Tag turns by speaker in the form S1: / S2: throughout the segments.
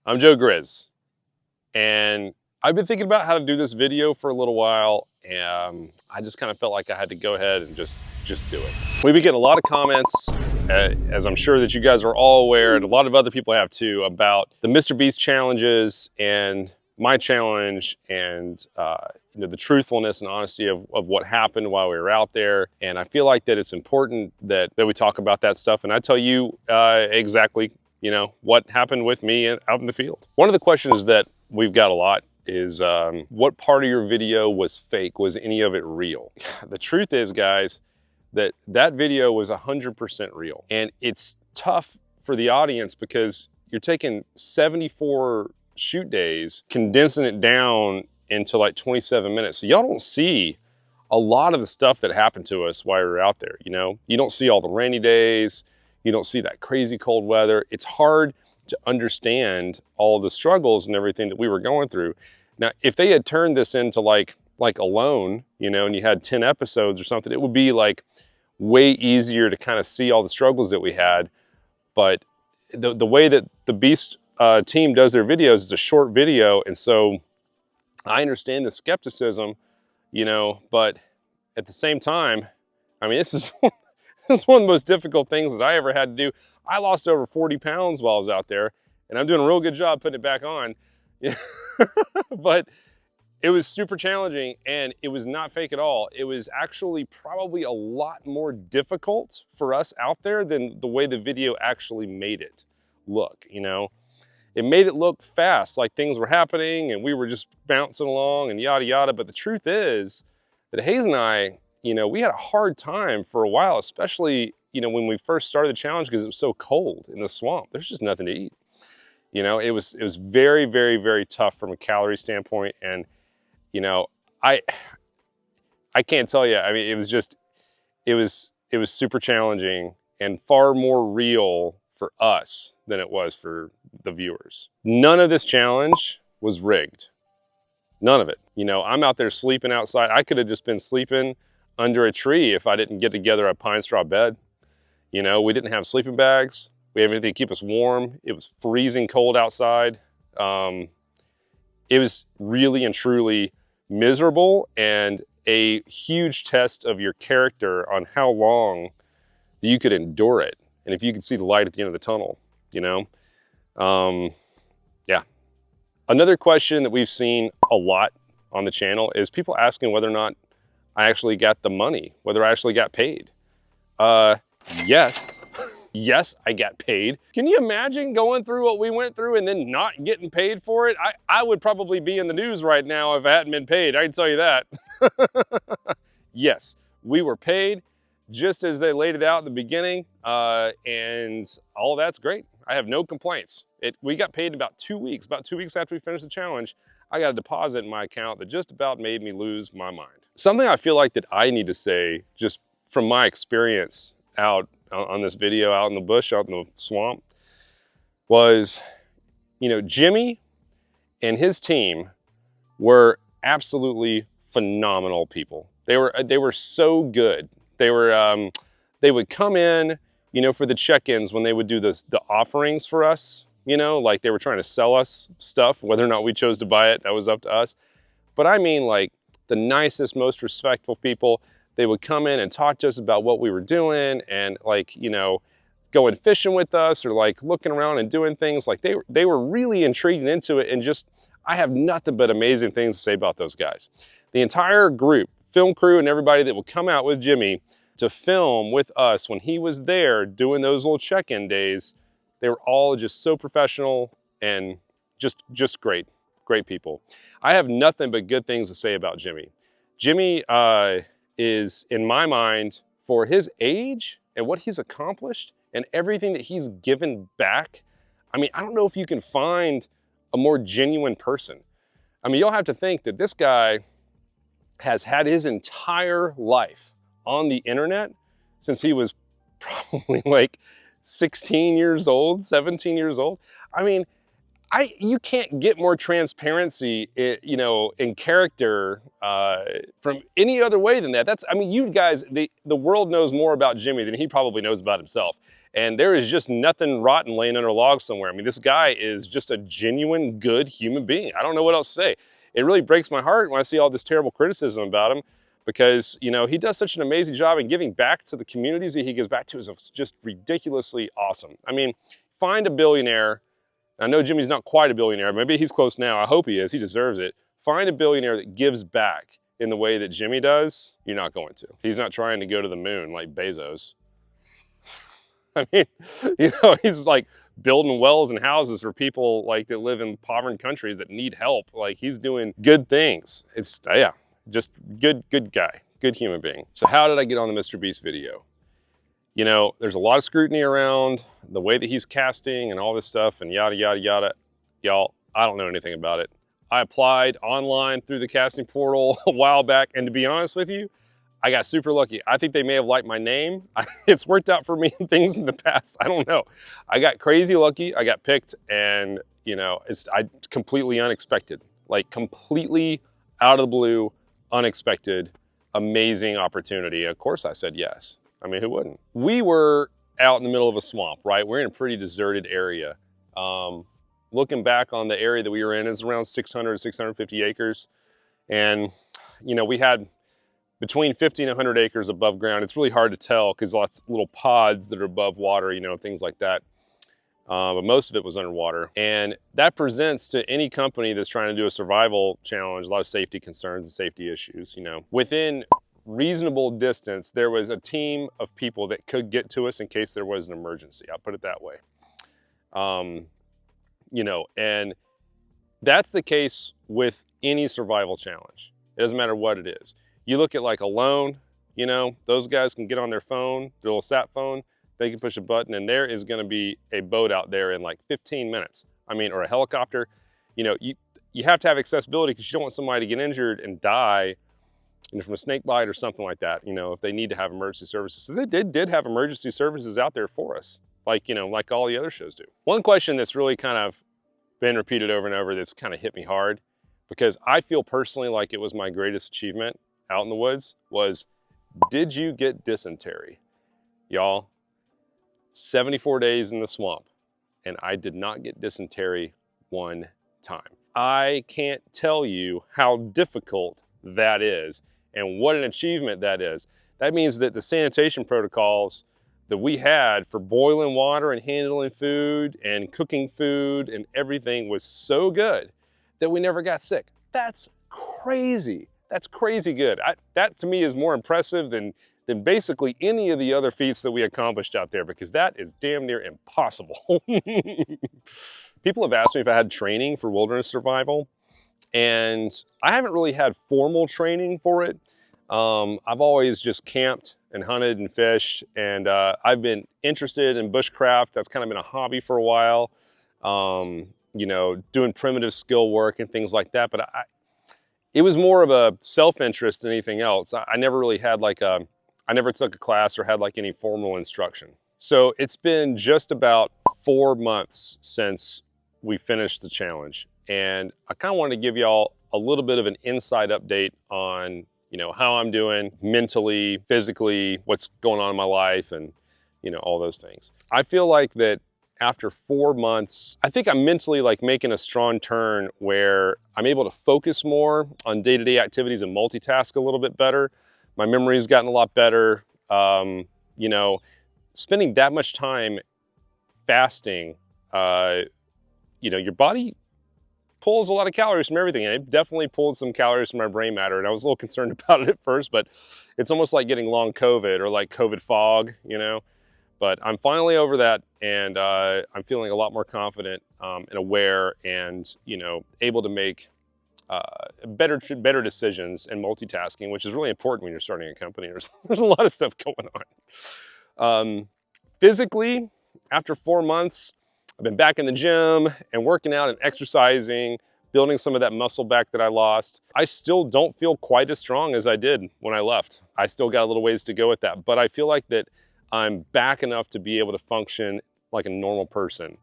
S1: I'm Joe Grizz, and I've been thinking about how to do this video for a little while, and I just kind of felt like I had to go ahead and just do it. We've been getting a lot of comments, as I'm sure that you guys are all aware, and a lot of other people have too, about the MrBeast challenges and my challenge, and the truthfulness and honesty of what happened while we were out there. And I feel like that it's important that we talk about that stuff, and I tell you exactly what happened with me out in the field. One of the questions that we've got a lot is what part of your video was fake? Was any of it real? The truth is, guys, that video was 100% real. And it's tough for the audience because you're taking 74 shoot days, condensing it down into like 27 minutes. So y'all don't see a lot of the stuff that happened to us while we were out there. You don't see all the rainy days. You don't see that crazy cold weather. It's hard to understand all the struggles and everything that we were going through. Now, if they had turned this into like Alone, and you had 10 episodes or something, it would be like way easier to kind of see all the struggles that we had. But the way that the Beast team does their videos is a short video. And so I understand the skepticism, but at the same time, I mean, this is one of the most difficult things that I ever had to do. I lost over 40 pounds while I was out there, and I'm doing a real good job putting it back on. But it was super challenging, and it was not fake at all. It was actually probably a lot more difficult for us out there than the way the video actually made it look, It made it look fast, like things were happening and we were just bouncing along and yada yada. But the truth is that Hayes and I, we had a hard time for a while, especially, when we first started the challenge, because it was so cold in the swamp. There's just nothing to eat. It was very, very, very tough from a calorie standpoint. And, I can't tell you, I mean, it was super challenging and far more real for us than it was for the viewers. None of this challenge was rigged. None of it. I'm out there sleeping outside. I could have just been sleeping under a tree if I didn't get together a pine straw bed. We didn't have sleeping bags. We had anything to keep us warm. It was freezing cold outside. It was really and truly miserable, and a huge test of your character on how long you could endure it. And if you could see the light at the end of the tunnel, yeah. Another question that we've seen a lot on the channel is people asking whether or not I actually got the money, whether I actually got paid. Yes. Yes, I got paid. Can you imagine going through what we went through and then not getting paid for it? I would probably be in the news right now if I hadn't been paid. I can tell you that. Yes, we were paid just as they laid it out in the beginning, and all that's great. I have no complaints. We got paid in about 2 weeks. About 2 weeks after we finished the challenge, I got a deposit in my account that just about made me lose my mind. Something I feel like that I need to say, just from my experience out on this video, out in the bush, out in the swamp, was, Jimmy and his team were absolutely phenomenal people. They were so good. They would come in, for the check-ins when they would do the offerings for us, like they were trying to sell us stuff, whether or not we chose to buy it, that was up to us. But I mean, like, the nicest, most respectful people. They would come in and talk to us about what we were doing, and going fishing with us, or like looking around and doing things. Like they were really intrigued and into it, and just, I have nothing but amazing things to say about those guys. The entire group, film crew and everybody that would come out with Jimmy to film with us when he was there doing those little check-in days, they were all just so professional and just great people. I have nothing but good things to say about Jimmy. Jimmy is, in my mind, for his age and what he's accomplished and everything that he's given back, I mean, I don't know if you can find a more genuine person. I mean, you'll have to think that this guy has had his entire life on the internet since he was probably like 16 years old, 17 years old. I mean, you can't get more transparency, in character from any other way than that. I mean, you guys, the world knows more about Jimmy than he probably knows about himself. And there is just nothing rotten laying under a log somewhere. I mean, this guy is just a genuine good human being. I don't know what else to say. It really breaks my heart when I see all this terrible criticism about him, because, you know, he does such an amazing job in giving back to the communities that he gives back to is just ridiculously awesome. I mean, find a billionaire. I know Jimmy's not quite a billionaire. Maybe he's close now. I hope he is. He deserves it. Find a billionaire that gives back in the way that Jimmy does. You're not going to. He's not trying to go to the moon like Bezos. I mean, you know, he's like building wells and houses for people like that live in impoverished countries that need help. Like, he's doing good things. It's, yeah, just good guy, good human being. So how did I get on the MrBeast video? You know, there's a lot of scrutiny around the way that he's casting and all this stuff and yada, yada, yada. Y'all, I don't know anything about it. I applied online through the casting portal a while back, and to be honest with you, I got super lucky. I think they may have liked my name. It's worked out for me in things in the past. I don't know. I got crazy lucky. I got picked, and you know, it's completely unexpected. Like, completely out of the blue, unexpected, amazing opportunity. Of course I said yes. I mean, who wouldn't? We were out in the middle of a swamp, right? We're in a pretty deserted area. Looking back on the area that we were in, it's around 600, 650 acres. And, you know, we had between 50 and 100 acres above ground. It's really hard to tell because lots of little pods that are above water, you know, things like that. But most of it was underwater. And that presents to any company that's trying to do a survival challenge a lot of safety concerns and safety issues, you know. Within reasonable distance, there was a team of people that could get to us in case there was an emergency. I'll put it that way. You know, and that's the case with any survival challenge. It doesn't matter what it is. You look at like Alone, you know, those guys can get on their phone, their little sat phone, they can push a button and there is gonna be a boat out there in like 15 minutes. I mean, or a helicopter. You know, you have to have accessibility because you don't want somebody to get injured and die, you know, from a snake bite or something like that, you know, if they need to have emergency services. So they did have emergency services out there for us, like, you know, like all the other shows do. One question that's really kind of been repeated over and over that's kind of hit me hard, because I feel personally like it was my greatest achievement out in the woods, was, did you get dysentery? Y'all, 74 days in the swamp, and I did not get dysentery one time. I can't tell you how difficult that is and what an achievement that is. That means that the sanitation protocols that we had for boiling water and handling food and cooking food and everything was so good that we never got sick. That's crazy. That's crazy good. That to me is more impressive than basically any of the other feats that we accomplished out there, because that is damn near impossible. People have asked me if I had training for wilderness survival, and I haven't really had formal training for it. I've always just camped and hunted and fished, and I've been interested in bushcraft. That's kind of been a hobby for a while, you know, doing primitive skill work and things like that. But it was more of a self-interest than anything else. I never really had like I never took a class or had like any formal instruction. So it's been just about 4 months since we finished the challenge. And I kind of wanted to give y'all a little bit of an inside update on, you know, how I'm doing mentally, physically, what's going on in my life, and, you know, all those things. I feel like that after 4 months, I think I'm mentally like making a strong turn where I'm able to focus more on day-to-day activities and multitask a little bit better. My memory's gotten a lot better. You know, spending that much time fasting, you know, your body pulls a lot of calories from everything. And it definitely pulled some calories from my brain matter. And I was a little concerned about it at first, but it's almost like getting long COVID or like COVID fog, you know. But I'm finally over that, and I'm feeling a lot more confident and aware, and, you know, able to make better decisions and multitasking, which is really important when you're starting a company. There's a lot of stuff going on. Physically, after 4 months, I've been back in the gym and working out and exercising, building some of that muscle back that I lost. I still don't feel quite as strong as I did when I left. I still got a little ways to go with that, but I feel like that I'm back enough to be able to function like a normal person.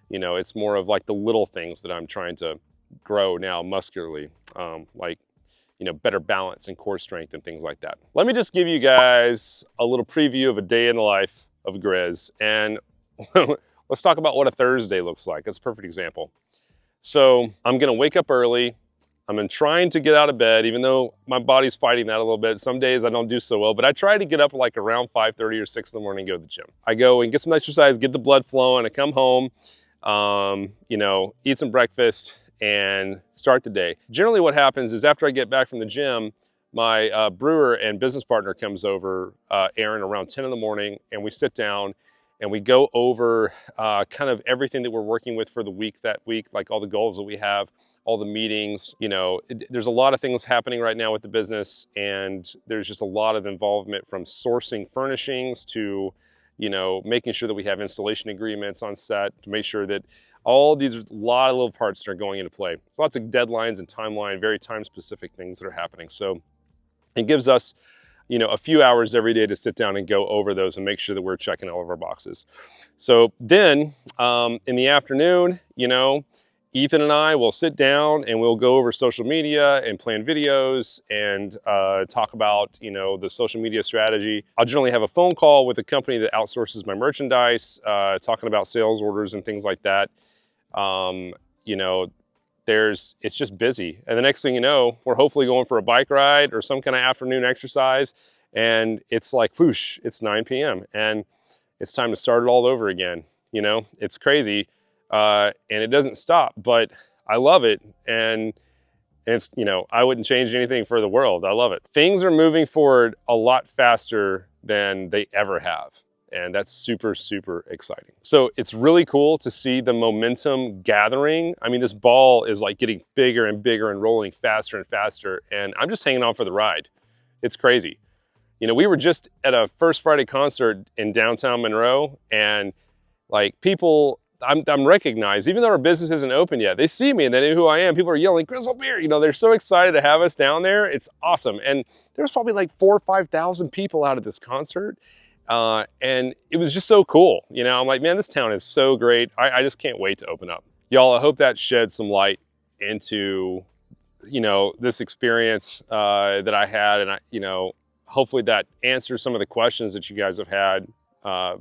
S1: You know, it's more of like the little things that I'm trying to grow now muscularly, like, you know, better balance and core strength and things like that. Let me just give you guys a little preview of a day in the life of Grizz. And let's talk about what a Thursday looks like. That's a perfect example. So I'm gonna wake up early. I'm trying to get out of bed, even though my body's fighting that a little bit. Some days I don't do so well, but I try to get up like around 5:30 or 6 in the morning and go to the gym. I go and get some exercise, get the blood flowing. I come home, you know, eat some breakfast and start the day. Generally what happens is after I get back from the gym, my brewer and business partner comes over, Aaron, around 10 in the morning, and we sit down and we go over kind of everything that we're working with for the week that week, like all the goals that we have, all the meetings. You know, there's a lot of things happening right now with the business, and there's just a lot of involvement from sourcing furnishings to, you know, making sure that we have installation agreements on set to make sure that all these, a lot of little parts that are going into play. There's lots of deadlines and timeline, very time-specific things that are happening. So it gives us, you know, a few hours every day to sit down and go over those and make sure that we're checking all of our boxes. So then in the afternoon, you know, Ethan and I will sit down and we'll go over social media and plan videos and talk about, you know, the social media strategy. I'll generally have a phone call with a company that outsources my merchandise, talking about sales orders and things like that. You know, it's just busy. And the next thing you know, we're hopefully going for a bike ride or some kind of afternoon exercise. And it's like, whoosh, it's 9 p.m. and it's time to start it all over again. You know, it's crazy. And it doesn't stop, but I love it. And it's, you know, I wouldn't change anything for the world. I love it. Things are moving forward a lot faster than they ever have. And that's super, super exciting. So it's really cool to see the momentum gathering. I mean, this ball is like getting bigger and bigger and rolling faster and faster. And I'm just hanging on for the ride. It's crazy. You know, we were just at a First Friday concert in downtown Monroe, and like people, I'm recognized, even though our business isn't open yet. They see me and they know who I am. People are yelling, Grizzle Beer. You know, they're so excited to have us down there. It's awesome. And there's probably like 4,000 or 5,000 people out at this concert. And it was just so cool. You know, I'm like, man, this town is so great. I just can't wait to open up. Y'all, I hope that sheds some light into, you know, this experience that I had. And, you know, hopefully that answers some of the questions that you guys have had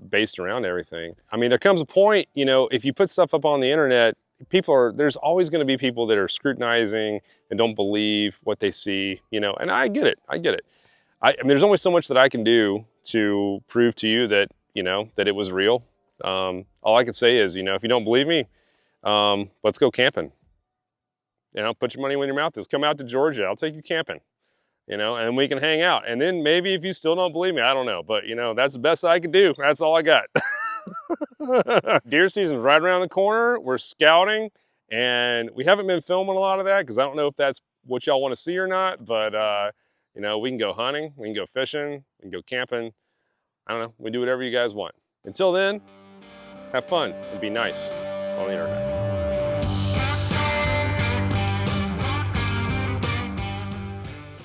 S1: based around everything. I mean, there comes a point, you know, if you put stuff up on the internet, there's always going to be people that are scrutinizing and don't believe what they see, you know, and I get it. I mean, there's only so much that I can do to prove to you that, you know, that it was real. All I can say is, you know, if you don't believe me, let's go camping. You know, put your money where your mouth is. Come out to Georgia. I'll take you camping, you know, and we can hang out. And then maybe if you still don't believe me, I don't know. But, you know, that's the best I can do. That's all I got. Deer season's right around the corner. We're scouting. And we haven't been filming a lot of that because I don't know if that's what y'all want to see or not. But, you know, we can go hunting. We can go fishing. We can go camping. I don't know. We do whatever you guys want. Until then, have fun and be nice on the internet.